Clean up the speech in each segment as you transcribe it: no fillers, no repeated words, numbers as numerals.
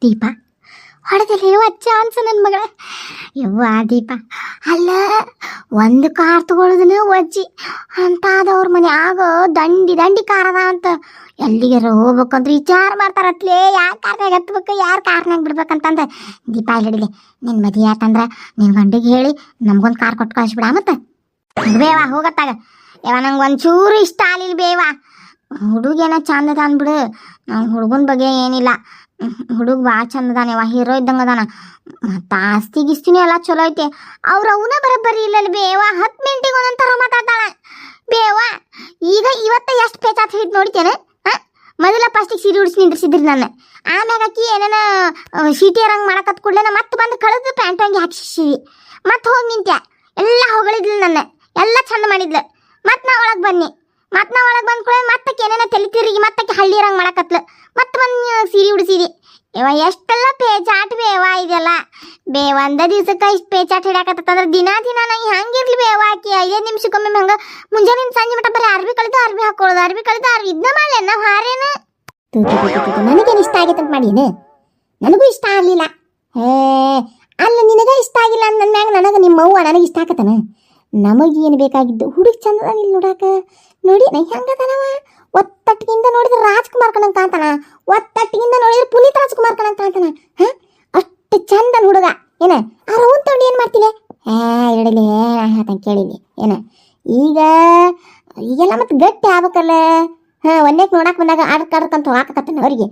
ದೀಪ ಹೊಡೆದಲ್ಲಿ ಯವ್ವ ಚಾನ್ಸ್ ನನ್ನ ಮಗಳ. ಯವ್ವ ದೀಪ ಅಲ್ಲ, ಒಂದು ಕಾರ್ ತಗೊಳ್ಳೋದನ್ನ ಒಜ್ಜಿ ಅಂತಾದವ್ರ ಮನ್ಯಾಗ ದಂಡಿ ದಂಡಿ ಕಾರ್ ಅದ ಅಂತ ಎಲ್ಲಿಗಾರ ಹೋಗ್ಬೇಕಂದ್ರೆ ವಿಚಾರ ಮಾಡ್ತಾರತ್ಲೇ. ಯಾವ ಕಾರ್ನಾಗ ಹತ್ಬೇಕು, ಯಾರು ಕಾರ್ನಾಗ ಬಿಡ್ಬೇಕಂತಂದ. ದೀಪ ಇಲ್ಲಿಡಿಲಿ, ನಿನ್ನ ಮದುವೆ ಆತಂದ್ರೆ ನಿನ್ನ ಗಂಡಿಗೆ ಹೇಳಿ ನಮ್ಗೊಂದು ಕಾರ್ ಕೊಟ್ಟು ಕಳಿಸ್ಬಿಡ. ಮತ್ತೆ ಬೇವ ಹೋಗತ್ತಾಗ. ಯವ ನಂಗೆ ಒಂಚೂರು ಇಷ್ಟ ಆಗಲಿಲ್ಲ ಬೇವ. ಹುಡುಗೇನ ಚಂದ ಅದ ಅಂದ್ಬಿಡು, ನಾವು ಹುಡುಗನ ಬಗ್ಗೆ ಏನಿಲ್ಲ. ಹುಡುಗ ಭಾಳ ಚಂದ ಅದಾನ, ಯವ ಹೀರೋ ಇದ್ದಂಗೆ ಅದಾನ. ಮತ್ತು ಆಸ್ತಿ ಗಿಸ್ತಿನಿ ಎಲ್ಲ ಚಲೋ ಐತೆ. ಅವ್ರು ಅವನ ಬರೋಬ್ಬರಿ ಇಲ್ಲಲ್ಲಿ ಬೇವ. 10 ಮಿನಿಟಿಗೆ ಒಂದೊಂಥರ ಮಾತಾಡ್ತಾಳೆ ಬೇವ. ಈಗ ಇವತ್ತ ಎಷ್ಟು ಪೇಚಾತ್ ಹಿಡಿದು ನೋಡ್ತೇನೆ. ಮೊದಲ ಫಸ್ಟಿಗೆ ಸೀರೆ ಉಡಿಸಿ ನಿಂದ್ರಿಸಿದ್ರಿ ನನ್ನ. ಆಮ್ಯಾಗ ಆಕಿ ಏನೇನ ಶೀಟಿ ಇರಂಗೆ ಮಾಡಕತ್ ಕೂಡಲೇ ಮತ್ತೆ ಬಂದು ಕಳೆದು ಪ್ಯಾಂಟ್ ಹಂಗೆ ಹಾಕ್ಸಿವಿ. ಮತ್ತೆ ಹೋಗಿ ನಿಂತ್ಯ, ಎಲ್ಲ ಹೊಗಳಿದ್ಲು ನನ್ನ, ಎಲ್ಲ ಚಂದ ಮಾಡಿದ್ಲು. ಮತ್ತೆ ನಾ ಒಳಗೆ ಬನ್ನಿ, ಮತ್ತೆ ನಾ ಒಳಗೆ ಬಂದು ಕೂಡ ಮತ್ತೆ ಏನೇನ ತಲೆ ತಿರುಗಿ ಮತ್ತೆ ಹಳ್ಳಿ ಇರಂಗೆ ಮಾಡಕತ್ಲು. ಮತ್ತೆ ಬಂದು ಸೀರೆ ಉಡಿಸಿದಿ. ಯವ ಎಷ್ಟೆಲ್ಲ ಪೇಚಾಟ ಬೇವ ಇದೆಲ್ಲ ಬೇ. ಒಂದ ದಿವ್ಸಕ್ಕೆ ಇಷ್ಟು ಪೇಚಾಟ ಹಿಡಾಕತ್ತಂದ್ರೆ ದಿನ ನಂಗೆ ಹಂಗಿರ್ಲಿ ಬೇವ. ಆಕಿ 5 ನಿಮಿಷಕ್ಕೊಮ್ಮೆ ಹಂಗೆ ಮುಂಜಾನೆ ಸಂಜೆ ಮಟ್ಟ ಬರೀ ಅರ್ಬಿ ಕಳಿದು ಅರ್ಬಿ ಹಾಕೊಳ್ಳೋದು, ಅರ್ಬಿ ಕಳಿದು ಅರ್ಬಿ ಇದನ್ನ ಮಾಡಲಿ ನಾವು ಹಾರೇನು. ನನಗೇನು ಇಷ್ಟ ಆಗೈತೆ ಅಂತ ಮಾಡೀನಿ, ನನಗೂ ಇಷ್ಟ ಆಗಲಿಲ್ಲ. ಅಲ್ಲ ನಿನಗ ಇಷ್ಟ ಆಗಿಲ್ಲ ಅಂದ ಮ್ಯಾಗ ನನಗೆ ನಿಮ್ಮ ಅವ್ವ ನನಗೆ ಇಷ್ಟ ಆಕತನ. ನಮಗೇನು ಬೇಕಾಗಿದ್ದು ಹುಡುಗ ಚಂದದ ಇಲ್ಲಿ ನೋಡಾಕ. ನೋಡಿ ನಾ ಹೆಂಗದನವ, ಒತ್ತಟ್ಟಿಗಿಂದ ನೋಡಿದ್ರೆ ರಾಜ್ಕುಮಾರ್ ಕಣಂಗೆ ಕಾಣ್ತಾನ, ಒತ್ತಟ್ಟಿಗಿಂದ ನೋಡಿದ್ರೆ ಪುನೀತ್ ರಾಜ್ಕುಮಾರ್ ಕಣಂಗೆ ಕಾಣ್ತಾನ. ಅಷ್ಟು ಚಂದನ ಹುಡುಗ. ಏನ ಆ ರೌನ್ ತಗೊಂಡು ಏನು ಮಾಡ್ತಿಲೆ? ಎರಡಲಿ ಹೇಳ್ತಾನೆ ಕೇಳಿಲಿ. ಏನ ಈಗೆಲ್ಲ ಮತ್ತೆ ಗಟ್ಟಿ ಆಗ್ಬೇಕಲ್ಲ. ಒಂದೇಕ್ ನೋಡಕ್ ಬಂದಾಗ ಆಡ್ಕಂತ ಹೋಗಾಕತ್ತನ ಅವ್ರಿಗೆ.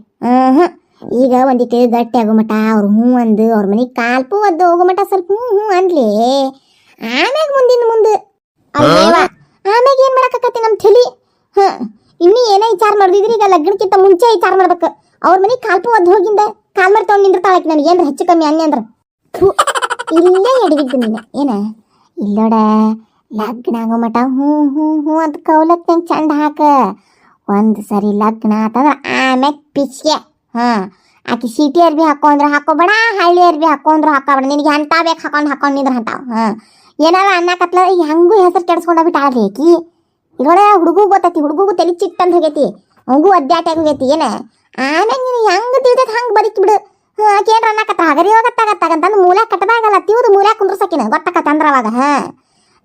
ಈಗ ಒಂದಿಟ್ಟು ಗಟ್ಟಿ ಆಗೋ ಮಟ ಅವ್ರು ಹ್ಞೂ ಅಂದು ಅವ್ರ ಮನೆಗೆ ಕಾಲ್ಪು ಒದ್ದು ಹೋಗೋ ಮಟ ಸ್ವಲ್ಪ ಹ್ಞೂ ಅನ್ಲಿ. ಆಮ್ಯಾಗ ಮುಂದೆ ಆಮ್ಯಾಗ ಏನ್ ಮಾಡಕತ್ತಿ ನಮ್ಮ ತಲಿ. ಇನ್ನೂ ಏನೇ ವಿಚಾರ ಮಾಡಿದ್ರಿ, ಈಗ ಲಗ್ನಕ್ಕಿಂತ ಮುಂಚೆ ವಿಚಾರ ಮಾಡ್ಬೇಕು. ಅವ್ರ ಮನೆಗೆ ಕಾಲ್ಪು ಒದ್ದು ಹೋಗಿಂದ ಕಾಲ್ ಮಾಡಿ ತಗೊಂಡು ನಿಂದಿರ್ತಾಳಕ್ಕೆ. ನನಗೆ ಏನ್ರ ಹೆಚ್ಚು ಕಮ್ಮಿ ಅನ್ನಿ ಅಂದ್ರೆ ಇಲ್ಲೇ ಎಡಗಿದ್ದು ನೀನು. ಏನ ಇಲ್ಲೋಡ ಲಗ್ನ ಆಗೋ ಮಟ ಹ್ಞೂ ಅಂತ ಕೌಲಕ್ ನಂಗೆ ಚಂದ ಹಾಕ. ಒಂದು ಸರಿ ಲಗ್ನ ಆತಂದ್ರೆ ಆಮ್ಯಾಗ ಪಿಚ್ಗೆ. ಆಕಿ ಸೀಟಿ ಅರ್ಬಿ ಹಾಕೊಂಡ್ರೆ ಹಾಕೋಬೇಡ, ಹಳ್ಳಿ ಅರ್ಬಿ ಹಾಕೊಂಡ್ರು ಹಾಕೋಬೇಡ. ನಿನಗೆ ಅಂತ ಬೇಕು ಹಾಕೊಂಡು ನಿಂದ್ರೆ ಅಂತಾವ. ಏನಾರ ಅನ್ನಕತ್ಲ ಹೆಂಗೂ ಹೆಸರು ಕೆಡ್ಸ್ಕೊಂಡೋಗ್ಬಿಟ್ಟು ಆಡ್ರಿ ಆಕಿ. ಇರೋಡ ಹುಡುಗೂ ಗೊತ್ತೈತಿ, ಹುಡುಗೂ ತಲೆ ಚಿಟ್ಟಂತ ಹೋಗೈತಿ, ಅವಂಗೂ ಅಡ್ಡಾಟ ಹೋಗೈತಿ. ಏನ ಆಮ್ಯಾಗ ನೀನು ಹೆಂಗೆ ತಿಳ್ದೈತಿ ಹಂಗೆ ಬದುಕಿ ಬಿಡು. ಆಕೆ ಏನ್ರ ಅನ್ನಕತ್ತ ಹಗರಿ ಹೋಗತ್ತಾಗತ್ತಂದು ಮೂಲ ಕಟ್ಟದಾಗಲ್ಲ ತಿವ್ದು ಮೂಲ ಕುಂದ್ರಸಕಿನ ಗೊತ್ತಾಕತ್ತ ಅಂದ್ರ ಅವಾಗ.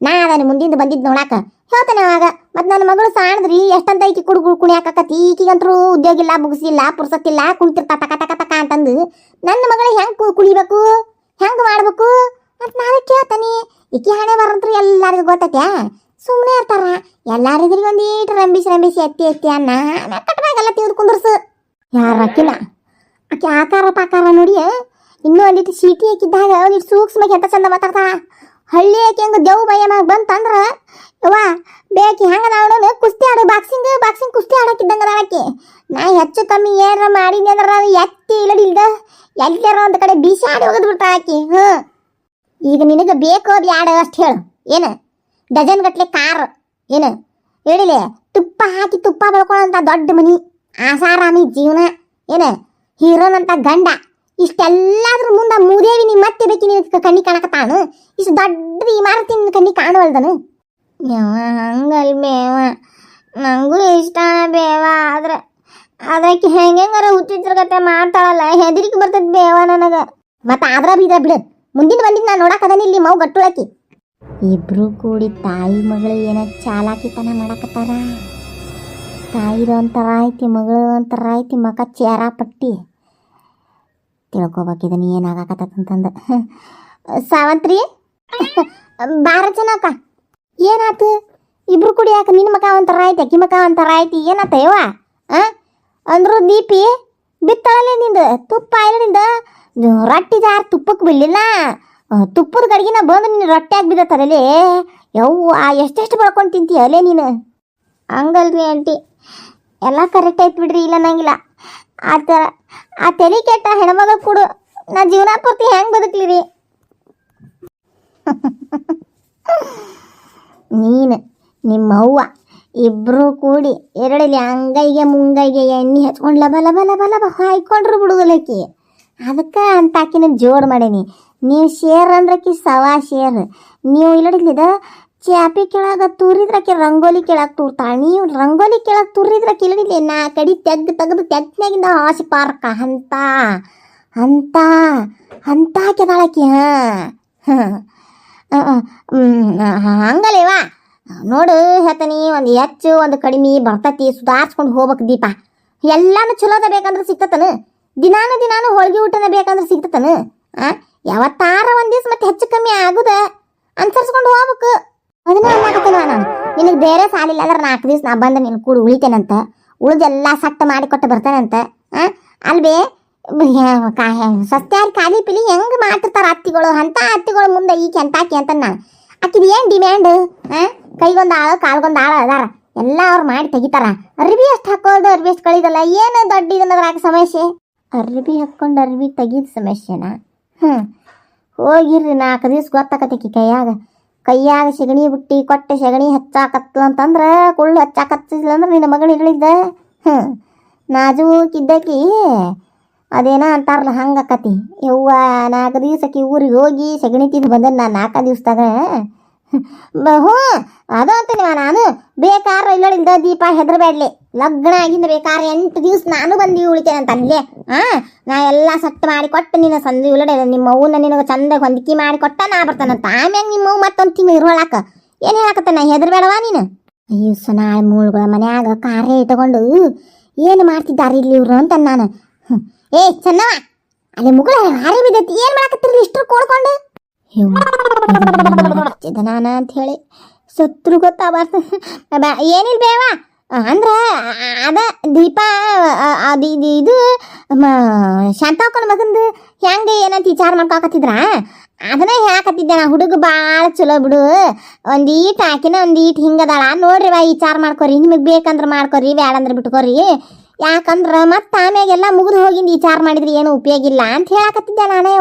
ನಾ ಅದನ್ನು ಮುಂದಿಂದ ಬಂದಿದ್ದು ನೋಡಾಕ ಹೇಳ್ತಾನೆ ಅವಾಗ. ಮತ್ತು ನನ್ನ ಮಗಳು ಸಾಣದ್ರಿ ಎಷ್ಟಂತ ಈಕಿ ಕುಣಿ ಹಾಕಕತ್ತಿ. ಈಕಿಗಂತರೂ ಉದ್ಯೋಗ ಇಲ್ಲ, ಬುಗಿಸಿಲ್ಲ, ಪುರ್ಸತ್ತಿಲ್ಲ, ಕುಣಿತಿರ್ತಾ ತಕ ತಕ ತಕ ಅಂತಂದು ನನ್ನ ಮಗಳು ಹೆಂಗೆ ಕುಣಿಬೇಕು, ಹೆಂಗೆ ಮಾಡ್ಬೇಕು ಅಂತ ನಾನು ಕೇಳ್ತಾನೆ. ಈಕಿ ಹಣೆ ಬರಂತ್ರು ಎಲ್ಲರಿಗೂ ಗೊತ್ತೈತೆ. ಸುಮ್ಮನೆ ಇರ್ತಾರ ಎಲ್ಲಾರಿದ್ರಿಗೆ ಒಂದೀಟು ರಂಬಿಸಿ ಎತ್ತಿ ಅನ್ನ ಕಟ್ಟದಾಗಲ್ಲ ತಿವ್ದು ಕುಂದ್ರಸು. ಯಾರು ಅಕ್ಕಿನ ಆಕೆ ಆಕಾರ ಪಾಕಾರ ನೋಡಿ ಇನ್ನೂ ಒಂದಿಟ್ಟು ಸೀಟಿ ಹಾಕಿದ್ದಾಗ ಒಂದಿಟ್ಟು ಸೂಕ್ಷ್ಮಗೆ ಎಂತ ಚಂದ ಮಾತಾಡ್ತಾಳ. ಹಳ್ಳಿ ಆಕೆ ಹೆಂಗೆ ದೇವ್ ಮಯ್ಯಮಾಗ ಬಂತಂದ್ರೆ ಯವ್ವ ಬೇಕಿ ಹೆಂಗೆ ನಾವು ಕುಸ್ತಿ ಆಡೋ ಬಾಕ್ಸಿಂಗ್ ಕುಸ್ತಿ ಆಡೋಕಿದ್ದಂಗೆ ಅದಾಳಕ್ಕೆ. ನಾ ಹೆಚ್ಚು ಕಮ್ಮಿ ಏನಾರ ಮಾಡೀನಿ ಅಂದ್ರೆ ನಾನು ಎತ್ತಿ ಇಲ್ಲಡಿಲ್ದ ಎಲ್ಲಾರ ಒಂದು ಕಡೆ ಬೀಸಾಡಿ ಹೋಗದ್ ಬಿಡ್ತಾಳ ಆಕಿ. ಈಗ ನಿನಗೆ ಬೇಕು ಅದು ಯಾಡ ಅಷ್ಟು ಹೇಳು. ಏನು ಡಜನ್ ಗಟ್ಲೆ ಕಾರ್, ಏನು ಹೇಳಿಲೆ ತುಪ್ಪ ಹಾಕಿ ತುಪ್ಪ ಬೆಳ್ಕೊಳ್ಳೋಂಥ ದೊಡ್ಡ ಮನಿ, ಆಸಾರಾಮಿ ಜೀವನ, ಏನು ಹೀರೋನಂತ ಗಂಡ, ಇಷ್ಟೆಲ್ಲಾದ್ರೂ ಮುಂದೆ ಮೂದೇವಿ ನಿಮ್ಮ ಮತ್ತೆ ಬೇಕಿ ನಿನ್ನ ಕಣ್ಣಿ ಕಾಣಕತ್ತಾನು. ಇಷ್ಟು ದೊಡ್ಡ ಇಮಾರತಿ ನಿನ್ನ ಕಣ್ಣಿ ಕಾಣುವಲ್ದನು. ಹಂಗಲ್ ಬೇವ, ನನಗೂ ಇಷ್ಟ ಬೇವ. ಆದ್ರಕ್ಕೆ ಹೆಂಗಾರ ಹುಚ್ಚಿದ್ರಗತ್ತೆ ಮಾಡ್ತಾಳಲ್ಲ, ಹೆದರಿಕೆ ಬರ್ತೈತಿ ಬೇವ ನನಗೆ. ಮತ್ತೆ ಆದ್ರ ಬಿಡು ಮುಂದಿನ ಬಂದಿದ್ದು ನಾನು ನೋಡಕದನಿ ಇಲ್ಲಿ ಮೌ ಗಟ್ಟುಳಕಿ. ಇಬ್ರು ಕೂಡಿ ತಾಯಿ ಮಗಳು ಏನೋ ಚಾಲಾಕಿತನ ಮಾಡಕತ್ತಾರ. ತಾಯಿದು ಒಂಥರ ಐತಿ, ಮಗಳು ಒಂಥರ ಐತಿ, ಮಕ ಚೇರ ಪಟ್ಟಿ ತಿಳ್ಕೊಬೇಕಿದನು ಏನಾಗಕತ್ತಂತಂದು. ಸಾವಂತ್ರಿ ಬಾರ ಜನಕ್ಕ ಏನಾತು? ಇಬ್ರು ಕೂಡಿ ಯಾಕೆ ನಿನ್ನ ಮಕ ಒಂಥರ ಐತಿ, ಅಕ್ಕಿ ಮಕ ಒಂಥರ ಐತಿ, ಏನಾತ ಯವ್ವ? ಅಂದ್ರು ದೀಪಿ ಬಿತ್ತಳಲೆ ನಿಂದು ತುಪ್ಪ ಇಲ್ಲ ನಿಂದ ರೊಟ್ಟಿ ಜಾರ ತುಪ್ಪಕ್ಕೆ ಬಿಡಲಿಲ್ಲ. ತುಪ್ಪದ ಗಡಿಗಿನ ಬಂದು ನೀನು ರೊಟ್ಟಿಯಾಗಿ ಬಿದ್ದತ್ತರಲ್ಲಿ. ಯವ್ವ ಎಷ್ಟೆಷ್ಟು ಬೆಳ್ಕೊಂಡು ತಿಂತೀಯ ಅಲ್ಲೇ ನೀನು. ಹಂಗಲ್ರಿ ಆಂಟಿ, ಎಲ್ಲ ಕರೆಕ್ಟ್ ಐತೆ ಬಿಡ್ರಿ, ಇಲ್ಲ ನಂಗಿಲ್ಲ. ಆ ಥರ ಆ ತಲೆ ಕೆಟ್ಟ ಹೆಣ್ಮಗ ಕೊಡು, ನಾ ಜೀವನ ಪೂರ್ತಿ ಹೆಂಗೆ ಬದುಕ್ಲಿರಿ? ನೀನು ನಿಮ್ಮ ಅವ್ವ ಇಬ್ಬರು ಕೂಡಿ ಎರಡಲ್ಲಿ ಅಂಗೈಗೆ ಮುಂಗೈಗೆ ಎಣ್ಣೆ ಹಚ್ಕೊಂಡು ಲಬ ಹಾಯ್ಕೊಂಡ್ರು ಬಿಡುಗಲಕ್ಕಿ. ಅದಕ್ಕೆ ಅಂತಾಕಿನ ಜೋಡ್ ಮಾಡೀನಿ. ನೀವು ಶೇರ್ ಅಂದ್ರಕ್ಕಿ ಸವಾ ಶೇರ್. ನೀವು ಇಲ್ಲಡಿದ ಚಾಪಿ ಕೆಳಗ ತೂರಿದ್ರಕ್ಕೆ ರಂಗೋಲಿ ಕೆಳಗೆ ತೂರ್ತಾಳೆ. ನೀವು ರಂಗೋಲಿ ಕೆಳಗೆ ತೂರಿದ್ರಕ್ಕೆ ಇಲ್ಲಡಿಲ್ಲ ನಾ ಕಡಿ ತೆಗ್ದು ತೆಗ್ನಾಗಿಂದ ಹಾಸಿ ಪಾರ್ಕ ಅಂತ ಅಂತ ಅಂತ ಕೆದಾಳಕಿ ಹಂಗಲೇವಾ ನೋಡು ಹೇಳ್ತಾನಿ, ಒಂದು ಹೆಚ್ಚು ಒಂದು ಕಡಿಮೆ ಬರ್ತತಿ, ಸುಧಾರಿಸ್ಕೊಂಡು ಹೋಗ್ಬೇಕು ದೀಪ. ಎಲ್ಲಾನು ಚಲೋದ ಬೇಕಂದ್ರೆ ಸಿಗ್ತತನ, ದಿನಾನು ಹೋಳ್ಗೆ ಊಟನ ಬೇಕಂದ್ರೆ ಸಿಗ್ತತನ. ಯಾವತ್ತಾರ ಒಂದ್ ದಿವ್ಸ ಮತ್ತೆ ಹೆಚ್ಚು ಕಮ್ಮಿ ಆಗುದ ಅನ್ಸರ್ಸ್ಕೊಂಡು ಹೋಗ್ಬೇಕು. ಅದನ್ನ ಅನ್ನಾಕತ್ತೇನ ನಾನು, ನಿನಗೆ ಬೇರೆ ಸಾಲಿಲ್ಲ ಅಂದ್ರೆ 4 ದಿವ್ಸ ನಾ ಬಂದು ನಿನ್ ಕೂಡ ಉಳಿತೇನಂತ, ಉಳಿದೆಲ್ಲ ಸಟ್ಟ ಮಾಡಿಕೊಟ್ಟು ಬರ್ತೇನಂತ. ಅಲ್ವೇ ಸಸ್ತ್ಯಾರಿ ಖಾಲಿ ಪಿಲಿ ಹೆಂಗ್ ಮಾಡ್ತಿರ್ತಾರ ಅತ್ತಿಗಳು, ಅಂತ ಅತ್ತಿಗಳು ಮುಂದೆ ಈಕೆ ಅಂತಾಕಿ ಅಂತ ನಾನು. ಆಕಿದ ಏನ್ ಡಿಮ್ಯಾಂಡ್? ಕೈಗೊಂದು ಆಳು ಕಾಲ್ಗೊಂದು ಆಳು ಅದಾರ, ಎಲ್ಲ ಅವ್ರು ಮಾಡಿ ತೆಗಿತಾರ. ಅರ್ಬಿ ಎಷ್ಟು ಹಾಕೋದು ಅರ್ಬಿ ಎಷ್ಟು ಕಳಿದಲ್ಲ, ಏನು ದೊಡ್ಡ ಇದನ್ನದ್ರಾಗ ಸಮಸ್ಯೆ? ಅರ್ಬಿ ಹಾಕೊಂಡು ಅರ್ಬಿ ತೆಗಿದ ಸಮಸ್ಯೆನಾ? ಹೋಗಿರ್ರಿ 4 ದಿವ್ಸ ಗೊತ್ತಾಕತ್ತಕಿ ಕೈಯಾಗ ಸೆಗಣಿ ಬುಟ್ಟಿ ಕೊಟ್ಟೆ, ಸೆಗಣಿ ಹಚ್ಚಾಕತ್ಲ ಅಂತಂದ್ರೆ ಕುಳ್ಳು ಹಚ್ಚಾಕತ್ತಿಲ್ಲ ಅಂದ್ರೆ ನಿನ್ನ ಮಗಳು ಇರಲಿದ್ದ. ನಾಜೂಕಿದ್ದಕಿ ಅದೇನ ಅಂತಾರಲ್ಲ ಹಂಗಕತಿ. ಯವ್ವ 4 ದಿವ್ಸಕ್ಕೆ ಊರಿಗೆ ಹೋಗಿ ಸೆಗಣಿ ತಿಂದು ಬಂದ ನಾನು 4 ದಿವ್ಸದಾಗ. ಅದು ಅಂತೀನಿ ನಾನು, ಬೇಕಾರ ಇಲ್ಲೋಡಿಲ್ದ ದೀಪ ಹೆದರ್ಬೇಡ್ಲಿ, ಲಗ್ನ ಆಗಿಂದ ಬೇಕಾದ್ರೆ 8 ದಿವ್ಸ ನಾನು ಬಂದು ಉಳಿತೇನೆ ಅಂತ ಅನ್ಲೇ. ನಾ ಎಲ್ಲ ಸಟ್ಟು ಮಾಡಿ ಕೊಟ್ಟು ನಿನ್ನ ಸಂಜೆ ಉಳ್ಳಡೆ ನಿಮ್ಮ ಅವ್ವನ್ನ ನಿನಗೆ ಚಂದ ಹೊಂದಿಕೆ ಮಾಡಿ ಕೊಟ್ಟ ನಾ ಬರ್ತಾನಂತ. ಆಮ್ಯಾಗ ನಿಮ್ಮ ಅವ್ವ ಮತ್ತೊಂದು ತಿಂಗಳು ಇರೋಳಾಕ ಏನು ಹೇಳಕತ್ತ? ನಾ ಹೆದರ್ಬೇಡವಾ ನೀನು? ಅಯ್ಯೋ ನಾಳೆ ಮೂಳುಗಳ ಮನ್ಯಾಗ ಕಾರ್ಯ ಇಟ್ಕೊಂಡು ಏನು ಮಾಡ್ತಿದ್ದಾರೆ ಇಲ್ಲಿ ಇವ್ರು ಅಂತ ನಾನು. ಏ ಚೆನ್ನವ, ಅಲ್ಲಿ ಮುಗಳ ಹಾರಿ ಬಿದ್ದೈತಿ, ಏನು ಮಾಡಕತ್ತಿರ್ಲಿ ಇಷ್ಟು ಕೋಡ್ಕೊಂಡು? ನಾನ ಅಂತ ಹೇಳಿ ಸತ್ರು ಗೊತ್ತಾಗಬಾರ್ದು. ಏನಿಲ್ಲ ಬೇವ ಅಂದ್ರ ಅದ ದೀಪ ಇದು ಶಾಂತಾವಕ್ಕನ ಮಗಂದು ಹೆಂಗೆ ಏನಂತ ವಿಚಾರ ಮಾಡ್ಕೊಕತ್ತಿದ್ರ ಅದನ್ನ ಹೇಳಕತ್ತಿದ್ದೆ ನಾ. ಹುಡುಗ ಭಾಳ ಚಲೋ ಬಿಡು, ಒಂದೀಟ್ ಹಾಕಿನ ಒಂದೀಟ್ ಹಿಂಗದಾಳ ನೋಡ್ರಿ ವಾ, ವಿಚಾರ ಮಾಡ್ಕೊರಿ, ನಿಮಗೆ ಬೇಕಂದ್ರೆ ಮಾಡ್ಕೊರಿ, ಬ್ಯಾಡಂದ್ರೆ ಬಿಟ್ಕೊರಿ. ಯಾಕಂದ್ರೆ ಮತ್ತೆ ಆಮ್ಯಾಗೆಲ್ಲ ಮುಗಿದು ಹೋಗಿಂದ ವಿಚಾರ ಮಾಡಿದ್ರಿ ಏನು ಉಪಯೋಗ ಇಲ್ಲ ಅಂತ ಹೇಳಕತ್ತಿದ್ದೆ ನಾನೇ.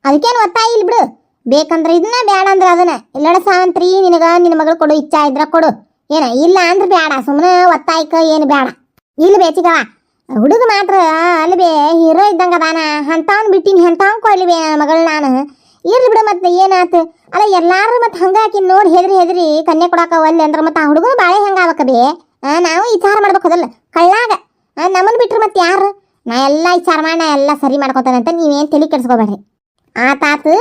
ಅದಕ್ಕೇನು ಒತ್ತಾಯ ಇಲ್ಲ ಬಿಡು, ಬೇಕಂದ್ರೆ ಇದನ್ನ ಬ್ಯಾಡ ಅಂದ್ರೆ ಅದನ್ನ. ಇಲ್ಲಡ ಸಾವಂತ್ರಿ, ನಿನ್ನ ಮಗಳು ಕೊಡು, ಇಚ್ಛಾ ಇದ್ರ ಕೊಡು, ಏನ ಇಲ್ಲ ಅಂದ್ರೆ ಬ್ಯಾಡ, ಸುಮ್ಮನೆ ಒತ್ತಾಯಕ ಏನು ಬ್ಯಾಡ. ಇಲ್ಲಿ ಬೇಚಿಗವ ಹುಡುಗ ಮಾತ್ರ ಅಲ್ವೇ ಹೀರೋ ಇದ್ದಂಗ ಅದಾನ, ಅಂತವನ್ ಬಿಟ್ಟಿನಿ ಅಂತವನ್ ಕೊಡ್ಲಿವೆ ಮಗಳು ನಾನು. ಇರ್ಲಿ ಬಿಡು ಮತ್ತೆ ಏನಾತು? ಅಲ್ಲ ಎಲ್ಲಾರು ಮತ್ತೆ ಹಂಗಾಕಿ ನೋಡಿ ಹೆದ್ರಿ ಕನ್ಯೆ ಕೊಡಾಕ ಒಲ್ಲೆ ಅಂದ್ರೆ ಮತ್ತೆ ಆ ಹುಡುಗನ ಬಾಳೆ ಹೆಂಗ ಆಗ್ಬೇಕ ಬೇ? ನಾವು ವಿಚಾರ ಮಾಡ್ಬೇಕದಲ್ಲ ಕಳ್ಳಾಗ. ನಮ್ಮನ್ ಬಿಟ್ರೆ ಮತ್ತೆ ಯಾರು? ನಾ ಎಲ್ಲ ವಿಚಾರ ಮಾಡಿ ನಾ ಎಲ್ಲ ಸರಿ ಮಾಡ್ಕೊತಾನಂತ, ನೀವೇನು ತಲೆ ಕೆಡ್ಸ್ಕೊಬೇಡ್ರಿ. ಆತಾತು,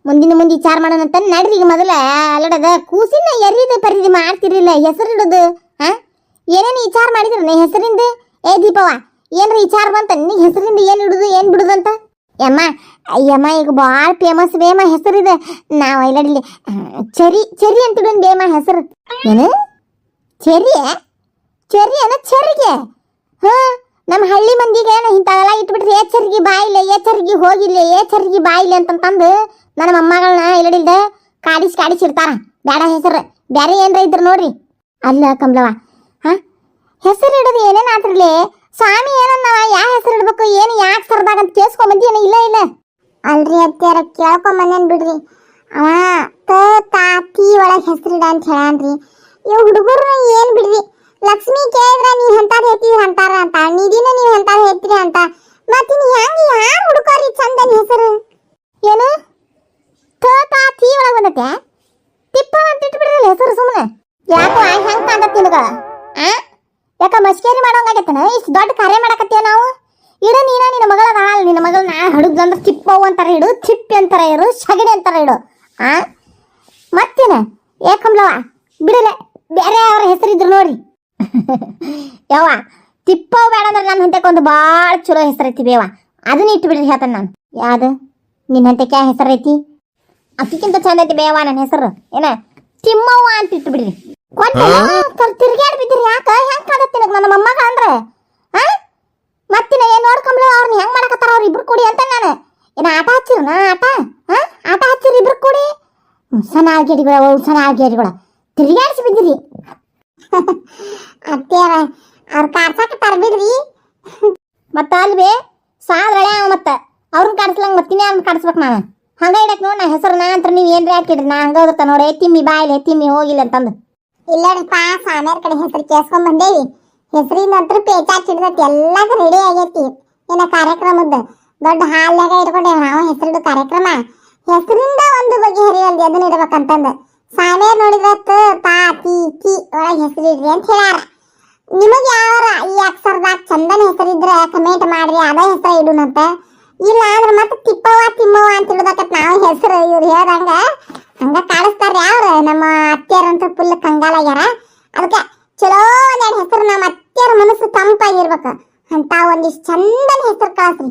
ಮುಂದೆ ವಿಚಾರ ಮಾಡೋಣಂತ ನಡ್ರಿ. ಈಗ ಮೊದಲ ಅಲ್ಲಡದ ಕೂಸಿನ ಎರಿದು ಪರಿದಿ ಮಾಡ್ತಿರ್ಲಿಲ್ಲ, ಹೆಸರಿಡೋದು ಏನೇನು ವಿಚಾರ ಮಾಡಿದ್ರಿ ಹೆಸರಿಂದ? ಏ ದೀಪವ್ವ, ಏನ್ರ ವಿಚಾರ ಬಂತ ನೀ ಹೆಸರಿಂದ ಏನು ಇಡುದು ಏನು ಬಿಡುದು ಅಂತ? ಅಯ್ಯಮ್ಮ ಈಗ ಭಾಳ ಫೇಮಸ್ ಬೇಮ ಹೆಸರಿದೆ. ನಾವು ಇಲ್ಲಡಿಲಿ ಚೆರಿ ಅಂತಿಡೋನ್ ಬೇಮ ಹೆಸರು. ಏನು ಚೆರಿ ಚೆರಿಗೆ? ನಮ್ಮ ಹಳ್ಳಿ ಮಂದಿಗೆ ಇಂಥವೆಲ್ಲ ಇಟ್ಬಿಟ್ರಿ, ಏಚರ್ಗಿ ಬಾಯಿಲೆ, ಏಚರ್ಗಿ ಹೋಗಿಲ್ಲ, ಏಚರ್ಗಿ ಬಾಯಿಲೆ ಅಂತಂದು ನನ್ನ ಮೊಮ್ಮಗಳನ್ನ ಇಲ್ಲಡಿಲ್ದ ಕಾಡಿಸಿರ್ತಾರ. ಬ್ಯಾಡ ಹೆಸರು ಬ್ಯಾರೆ ಏನ್ರ ಇದ್ರು ನೋಡ್ರಿ. ಅಲ್ಲ ಕಮಲವ, ಹೆಸರು ಇಡೋದು ಏನೇನು ಆತಿರ್ಲಿ, ಸ್ವಾಮಿ ಏನನ್ನವ ಯಾವ ಹೆಸರು ಇಡ್ಬೇಕು, ಏನು ಯಾಕೆ ಸರ್ದಾಗ ಅಂತ ಕೇಳಿಸ್ಕೊಂಬಂದಿ ಏನ? ಇಲ್ಲ ಅಲ್ರಿ ಅತ್ಯಾರ ಕೇಳ್ಕೊಂಬಂದೇನ್ ಬಿಡ್ರಿ. ಅವ ತೀ ಒಳಗೆ ಹೆಸರಿಡ ಅಂತ ಹೇಳನ್ರಿ. ಇವ್ ಹುಡುಗರು ಏನ್ ಬಿಡ್ರಿ, ಲಕ್ಷ್ಮಿ ಕೇಳಿದ್ರ ನೀವ್ ಎಂತಾರ ಹೇಳ್ತೀವಿ ಅಂತಾರ ಅಂತ, ನಿಧಿನ ನೀವ್ ಎಂತಾರ ಹೇಳ್ತೀರಿ ಅಂತ. ಮತ್ ನೀ ಹೆಂಗ ಯಾರು ಹುಡುಕಾರಿ ಚಂದನ್ ಹೆಸರು? ಏನು ತೀ ಒಳಗೆ ಬಂದತ್ತೆ ತಿಪ್ಪ ಅಂತ ಇಟ್ಬಿಡ್ರಲ್ಲ ಹೆಸರು ಸುಮ್ಮನೆ. ಯಾಕೋ ಹೆಂಗ್ ಕಾಂತತ್ ನಿನಗ? ಯಾಕ ಮಸ್ಕೇರಿ ಮಾಡೋಂಗಾಗೈತನ? ಇಷ್ಟು ದೊಡ್ಡ ಕಾರ್ಯ ಮಾಡಕತ್ತೀವ ನಾವು. ಇಡ ನೀನ ನಿನ್ನ ಮಗಳ ನಾಳ, ನಿನ್ನ ಮಗಳ ನಾ ಹಡುಗ್ದಂದ್ರೆ ಚಿಪ್ಪವು ಅಂತಾರ ಇಡು, ಚಿಪ್ಪಿ ಅಂತಾರ ಇಡು, ಸಗಣಿ ಅಂತಾರ ಇಡು. ಮತ್ತೇನ ಏಕಂಬ್ಲವ ಬಿಡಲೆ, ಬೇರೆ ಅವ್ರ ಹೆಸರಿದ್ರು ನೋಡ್ರಿ. ಯಾವ ತಿಪ್ಪವು ಬೇಡ ಅಂದ್ರೆ ನನ್ನ ಹಂತಕ್ಕೆ ಒಂದು ಭಾಳ ಚಲೋ ಹೆಸರೈತಿ ಬೇವ, ಅದನ್ನ ಇಟ್ಬಿಡ್ರಿ ಹೇಳ್ತಾನೆ ನಾನು. ಯಾವ್ದು ನಿನ್ನ ಹಂತಕ್ಕೆ ಯಾವ ಹೆಸರೈತಿ? ಅಕ್ಕಿಕ್ಕಿಂತ ಚಂದ ಐತಿ ಬೇವ ನನ್ನ ಹೆಸರು. ಏನ ತಿಮ್ಮವ್ವ ಅಂತ ಇಟ್ಬಿಡ್ರಿ. ತಿರ್ಗಾಡ್ ಬಿದ್ದಿರಿ ಯಾಕ? ಹೆಂಗ್ ಕಾಣತ್ತೆ ನನ್ನ ಮೊಮ್ಮಗ ಅಂದ್ರೆ? ಮತ್ತಿನ ಏನ್ ನೋಡ್ಕೊಂಬ್ಲ ಅವ್ರನ್ನ ಹೆಂಗ್ ಮಾಡಕತ್ತಾರ ಅವ್ರ ಇಬ್ರು ಕೂಡಿ ಅಂತ ನಾನು. ಏನ ಆಟ ಹಚ್ಚಿರ? ಆಟ ಹಚ್ಚಿರಿ ಇಬ್ರು ಕೂಡಿ? ಸನಾಳ್ಗೇರಿಗಳ ತಿರ್ಗಾಡ್ಸಿ ಬಿದ್ದಿರಿ. ಅತ್ತೆಯರ ಅವ್ರ ಕಾಡ್ಸಾಕ ತರ್ಬಿದ್ರಿ. ಮತ್ತ ಅಲ್ವೇ ಸಾದ್ರಳೆ ಅವ ಮತ್ತ ಅವ್ರನ್ನ ಕಾಡ್ಸ್ಲಂಗ ಮತ್ತಿನ ಅವ್ರನ್ನ ಕಾಡ್ಸ್ಬೇಕು ನಾನು. ಹಂಗ ಇಡಕ್ ನೋಡ್ ನಾ ಹೆಸರು ಅಂತ ನೀವು ಏನ್ರಿ ಹಾಕಿಡ್ರಿ, ನಾ ಹಂಗ ಹೋಗಿರ್ತ ನೋಡಿ, ತಿಮ್ಮಿ ಬಾಯಿಲೆ ತಿಮ್ಮಿ ಹೋಗಿಲ್ಲ ಅಂತಂದು. ಇಲ್ಲಪ್ಪ ಸಾಮ್ಯಾರ ಕಡೆ ಹೆಸರು ಕೇಳ್ಸ್ಕೊಂಡ್ ಬಂದೇವಿ. ಹೆಸರಿಂದ ಅಂತ ಪೇಚಾಚ್ ಹಿಡ್ದೈತಿ, ಎಲ್ಲಾಗ ರೆಡಿ ಆಗೈತಿ. ಏನ ಕಾರ್ಯಕ್ರಮದ ದೊಡ್ಡ ಹಾಲ್ನಾಗ ಇಟ್ಕೊಂಡೇವ್ ನಾವು ಹೆಸರಿಡು ಕಾರ್ಯಕ್ರಮ. ಹೆಸರಿಂದ ಒಂದು ಬಗ್ಗೆ ಹರಿಯಲ್ದಿ ಅದನ್ನ ಇಡ್ಬೇಕಂತಂದ ಸಾಮ್ಯಾರ ನೋಡಿದ್ರ ತೀ ಒಳಗೆ ಹೆಸರಿಡ್ರಿ ಅಂತ ಹೇಳ್ಯಾರ. ನಿಮಗೆ ಯಾವ ಈ ಅಕ್ಷರದಾಗ ಚಂದನ ಹೆಸರಿದ್ರ ಕಮೆಂಟ್ ಮಾಡ್ರಿ, ಅದ ಹೆಸರ ಇಡುನಂತ. ಇಲ್ಲ ಅಂದ್ರೆ ಮತ್ತೆ ತಿಪ್ಪವ್ವ ತಿಮ್ಮವ್ವ ಅಂತ ಹಿಡ್ದಕತ್ ನಾವು ಹೆಸರು ಇವ್ರು ಹೇಳ್ದಂಗ ಹಂಗ ಕಾಣಿಸ್ತಾರ ಅವ್ರ ನಮ್ಮ ಅತ್ತೆಯರಂತ ಫುಲ್ ಕಂಗಾಲಾಗ್ಯಾರ. ಅದಕ್ಕೆ ಚಲೋ ಒಂದೆರಡು ಹೆಸರು ನಮ್ಮ ಅತ್ತೆಯರ ಮನಸ್ಸು ತಂಪಾಗಿರ್ಬೇಕು ಅಂತ ಒಂದಿಷ್ಟು ಚಂದನ ಹೆಸರು ಕಳಿಸ್ರಿ.